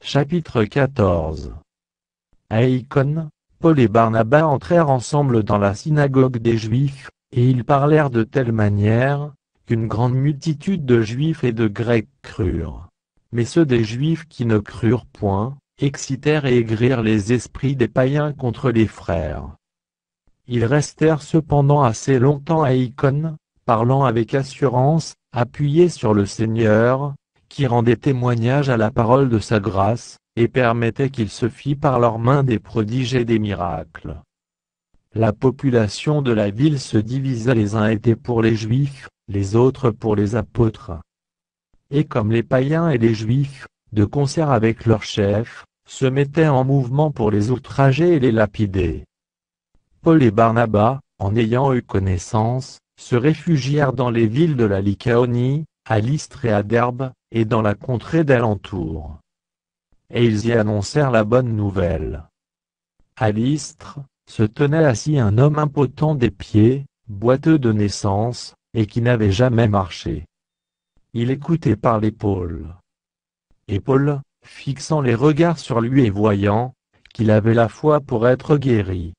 Chapitre 14. À Icône, Paul et Barnabas entrèrent ensemble dans la synagogue des Juifs, et ils parlèrent de telle manière, qu'une grande multitude de Juifs et de Grecs crurent. Mais ceux des Juifs qui ne crurent point, excitèrent et aigrirent les esprits des païens contre les frères. Ils restèrent cependant assez longtemps à Icône, parlant avec assurance, appuyés sur le Seigneur, qui rendait témoignage à la parole de sa grâce, et permettait qu'il se fît par leurs mains des prodiges et des miracles. La population de la ville se divisa, les uns étaient pour les Juifs, les autres pour les apôtres. Et comme les païens et les Juifs, de concert avec leurs chefs, se mettaient en mouvement pour les outrager et les lapider, Paul et Barnabas, en ayant eu connaissance, se réfugièrent dans les villes de la Lycaonie, à Lystre et à Derbe, et dans la contrée d'alentour. Et ils y annoncèrent la bonne nouvelle. À Lystre, se tenait assis un homme impotent des pieds, boiteux de naissance, et qui n'avait jamais marché. Il écoutait parler Paul. Et Paul, fixant les regards sur lui et voyant qu'il avait la foi pour être guéri,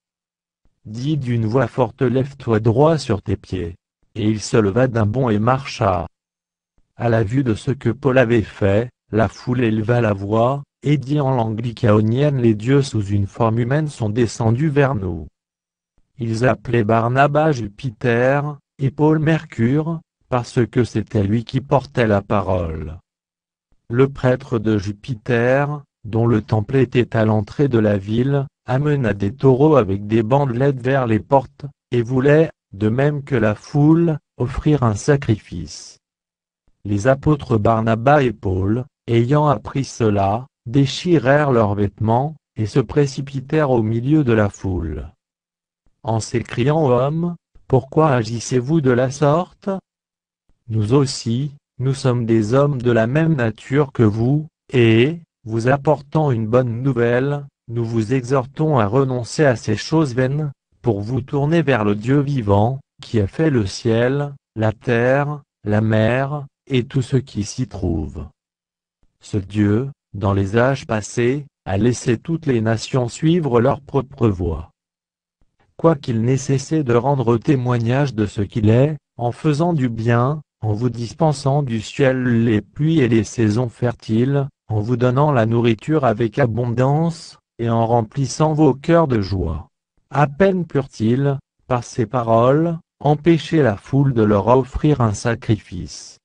dit d'une voix forte: Lève-toi droit sur tes pieds. Et il se leva d'un bond et marcha. À la vue de ce que Paul avait fait, la foule éleva la voix, et dit en langue lycaonienne: Les dieux sous une forme humaine sont descendus vers nous. Ils appelaient Barnabas Jupiter, et Paul Mercure, parce que c'était lui qui portait la parole. Le prêtre de Jupiter, dont le temple était à l'entrée de la ville, amena des taureaux avec des bandelettes vers les portes, et voulait, de même que la foule, offrir un sacrifice. Les apôtres Barnabas et Paul, ayant appris cela, déchirèrent leurs vêtements, et se précipitèrent au milieu de la foule, en s'écriant aux hommes: Pourquoi agissez-vous de la sorte? Nous aussi, nous sommes des hommes de la même nature que vous, et, vous apportant une bonne nouvelle, nous vous exhortons à renoncer à ces choses vaines, pour vous tourner vers le Dieu vivant, qui a fait le ciel, la terre, la mer, et tout ce qui s'y trouve. Ce Dieu, dans les âges passés, a laissé toutes les nations suivre leur propre voie. Quoiqu'il n'ait cessé de rendre témoignage de ce qu'il est, en faisant du bien, en vous dispensant du ciel les pluies et les saisons fertiles, en vous donnant la nourriture avec abondance, et en remplissant vos cœurs de joie. À peine purent-ils, par ces paroles, empêcher la foule de leur offrir un sacrifice.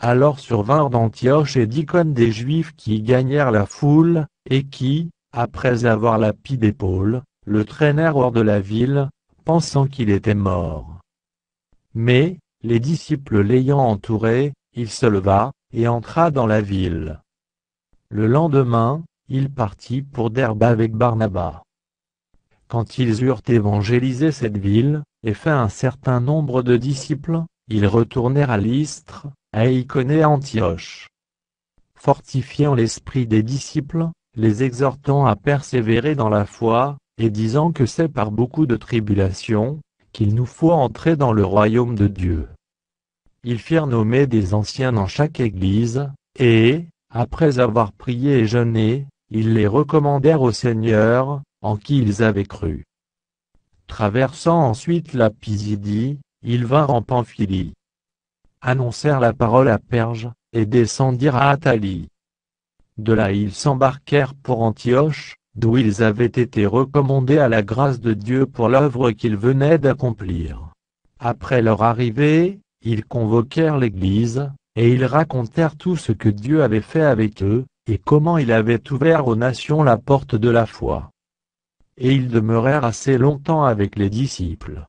Alors survinrent d'Antioche et d'Icône des Juifs qui gagnèrent la foule, et qui, après avoir lapidé Paul, le traînèrent hors de la ville, pensant qu'il était mort. Mais, les disciples l'ayant entouré, il se leva, et entra dans la ville. Le lendemain, il partit pour Derbe avec Barnabas. Quand ils eurent évangélisé cette ville, et fait un certain nombre de disciples, ils retournèrent à Lystre, à Icône et à Antioche, fortifiant l'esprit des disciples, les exhortant à persévérer dans la foi, et disant que c'est par beaucoup de tribulations, qu'il nous faut entrer dans le royaume de Dieu. Ils firent nommer des anciens dans chaque église, et, après avoir prié et jeûné, ils les recommandèrent au Seigneur, en qui ils avaient cru. Traversant ensuite la Pisidie, ils vinrent en Pamphylie, annoncèrent la parole à Perge, et descendirent à Attalie. De là ils s'embarquèrent pour Antioche, d'où ils avaient été recommandés à la grâce de Dieu pour l'œuvre qu'ils venaient d'accomplir. Après leur arrivée, ils convoquèrent l'Église, et ils racontèrent tout ce que Dieu avait fait avec eux, et comment il avait ouvert aux nations la porte de la foi. Et ils demeurèrent assez longtemps avec les disciples.